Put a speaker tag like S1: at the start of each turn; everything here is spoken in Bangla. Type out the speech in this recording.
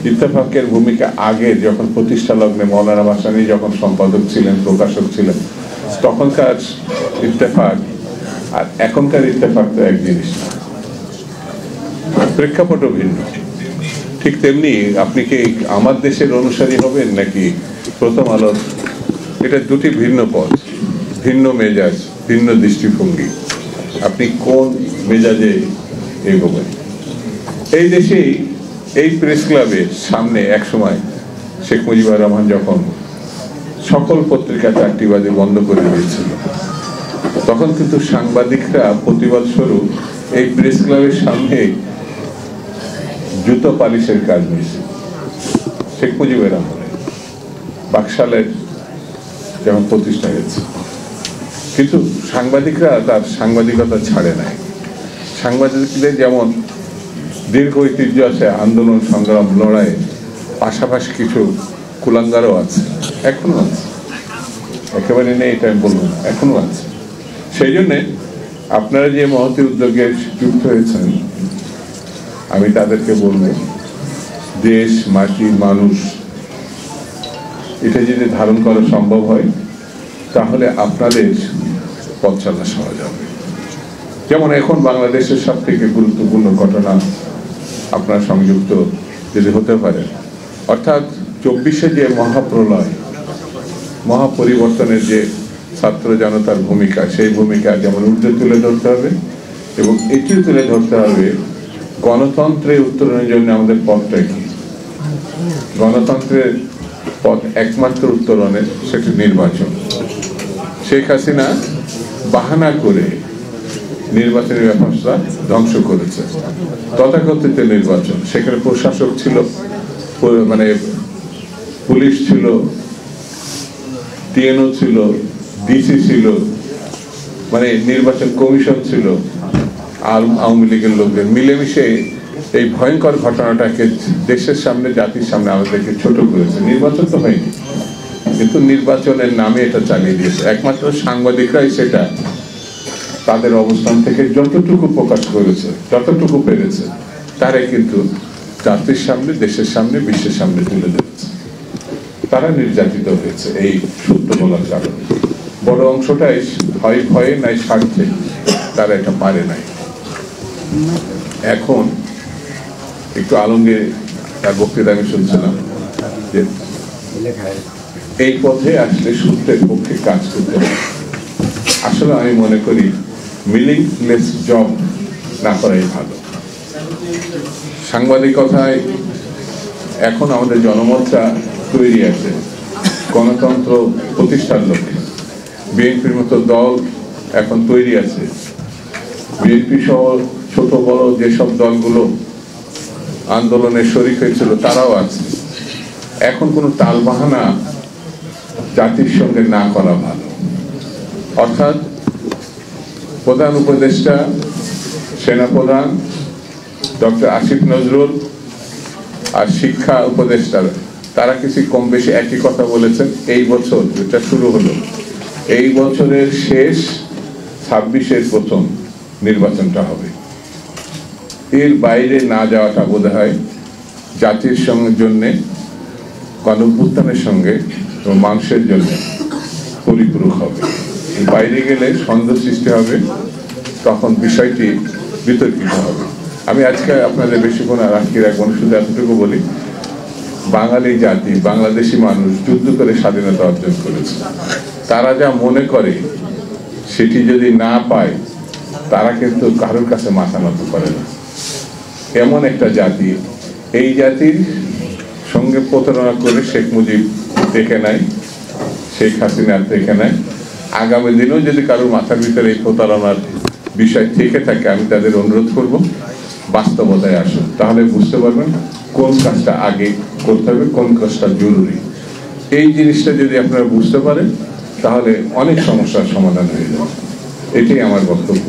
S1: ইত্তেফাকের ভূমিকা আগে যখন প্রতিষ্ঠা লগ্নে মৌলানা ভাসানী যখন সম্পাদক ছিলেন, প্রকাশক ছিলেন, তখনকার ইত্তেফাক আর এখনকার ইত্তেফাক তো এক জিনিস না, প্রেক্ষাপটও ভিন্ন। ঠিক তেমনি আপনি কি আমার দেশের অনুসারী হবেন নাকি প্রথম আলোর? এটা দুটি ভিন্ন পথ, ভিন্ন মেজাজ, ভিন্ন দৃষ্টিভঙ্গি। আপনি কোন মেজাজে এগোবেন? এই দেশেই এই প্রেস ক্লাবের সামনে একসময় শেখ মুজিবুর রহমান যখন সকল পত্রিকা 4টি বাজে বন্ধ করে দিয়েছিল, তখন কিন্তু সাংবাদিকরা প্রতিবাদ স্বরূপ এই প্রেস ক্লাবের সামনে জুতো পালিশের কাজ নিয়েছে। শেখ মুজিবুর রহমান বাকশালের যেমন প্রতিষ্ঠা হয়েছে, কিন্তু সাংবাদিকরা তার সাংবাদিকতা ছাড়ে নাই। সাংবাদিকদের যেমন দীর্ঘ ঐতিহ্য আছে আন্দোলন, সংগ্রাম, লড়াই, পাশাপাশি কিছু কুলাঙ্গারও আছে, এখনো আছে, একেবারে নেই এটা আমি বলবো না, এখনো আছে। সেই জন্যে আপনারা যে মহতী উদ্যোগে যুক্ত হয়েছেন, আমি তাদেরকে বলবো, দেশ, মাটি, মানুষ, এটা যদি ধারণ করা সম্ভব হয় তাহলে আপনাদের পথ চলা সহজ হবে। যেমন এখন বাংলাদেশের সব থেকে গুরুত্বপূর্ণ ঘটনা আপনার সংযুক্ত যদি হতে পারে, অর্থাৎ 24শে যে মহাপ্রলয়, মহাপরিবর্তনের যে ছাত্র জনতার ভূমিকা, সেই ভূমিকা যেমন ঊর্ধ্বে তুলে ধরতে হবে এবং এটিও তুলে ধরতে হবে গণতন্ত্রের উত্তরণের জন্য আমাদের পথটা কি। গণতন্ত্রের পথ একমাত্র উত্তরণের সেটি নির্বাচন। শেখ হাসিনা বাহানা করে নির্বাচনী ব্যবস্থা ধ্বংস করেছে। তথাকথিত নির্বাচন, সেখানে প্রশাসক ছিল, মানে পুলিশ ছিল, টিএনও ছিল, ডিসি ছিল, মানে নির্বাচন কমিশন ছিল, আর আওয়ামী লীগের লোকদের মিলেমিশে এই ভয়ঙ্কর ঘটনাটাকে দেশের সামনে, জাতির সামনে আমাদেরকে ছোট করেছে। নির্বাচন তো হয়নি, কিন্তু নির্বাচনের নামে এটা চালিয়ে দিয়েছে। একমাত্র সাংবাদিকরাই সেটা তাদের অবস্থান থেকে যতটুকু প্রকাশ করেছে, যতটুকু পেরেছে, তারাই কিন্তু জাতির সামনে, দেশের সামনে, বিশ্বের সামনে তুলে দিয়েছে। তারা নির্যাতিত হয়েছে এই সত্য বলার কারণে। বড় অংশটাই হয় ভয়ে নাই স্বার্থে তারা এটা পারে নাই। এখন একটু আলমগীর তার বক্তৃতা আমি শুনছিলাম যে এই পথে আসলে সত্যের পক্ষে কাজ করতে হবে। আসলে আমি মনে করি মিনিংলেস জব না করাই ভালো। সাংবাদিকতায় এখন আমাদের জনমতটা তৈরি আছে গণতন্ত্র প্রতিষ্ঠার লক্ষ্যে। বিএনপির মতো দল এখন তৈরি আছে, বিএনপি সহ ছোট বড় যেসব দলগুলো আন্দোলনে শরিক হয়েছিল তারাও আছে। এখন কোনো তালবাহানা জাতির সঙ্গে না করা ভালো। অর্থাৎ প্রধান উপদেষ্টা, সেনাপ্রধান ডক্টর আসিফ নজরুল আর শিক্ষা উপদেষ্টা, তারা কিছু কম বেশি একই কথা বলেছেন। এই বছর যেটা শুরু হলো, এই বছরের শেষ 26-এর প্রথম নির্বাচনটা হবে। এর বাইরে না যাওয়াটা বোধ হয় জাতির সঙ্গে জন্যে, গণঅভ্যুত্থানের সঙ্গে এবং মানুষের জন্য পরিপূরক হবে। বাইরে গেলে সন্দেহ সৃষ্টি হবে, তখন বিষয়টি বিতর্কিত হবে। আমি আজকে আপনাদের বেশিক্ষণ আর আটকে রাখবো না, শুধু এতটুকু বলি, বাঙালি জাতি, বাংলাদেশি মানুষ যুদ্ধ করে স্বাধীনতা অর্জন করেছে। তারা যা মনে করে সেটি যদি না পায়, তারা কিন্তু কারোর কাছে মাথা নত করে না। এমন একটা জাতি, এই জাতির সঙ্গে প্রতারণা করে শেখ মুজিব দেখে নাই, শেখ হাসিনা দেখে নাই। আগামী দিনেও যদি কারোর মাথার ভিতরে এই প্রতারণার বিষয় থেকে থাকে, আমি তাদের অনুরোধ করব বাস্তবতায় আসুন, তাহলে বুঝতে পারবেন কোন কাজটা আগে করতে হবে, কোন কাজটা জরুরি। এই জিনিসটা যদি আপনারা বুঝতে পারেন, তাহলে অনেক সমস্যার সমাধান হয়ে যাবে। এটাই আমার বক্তব্য।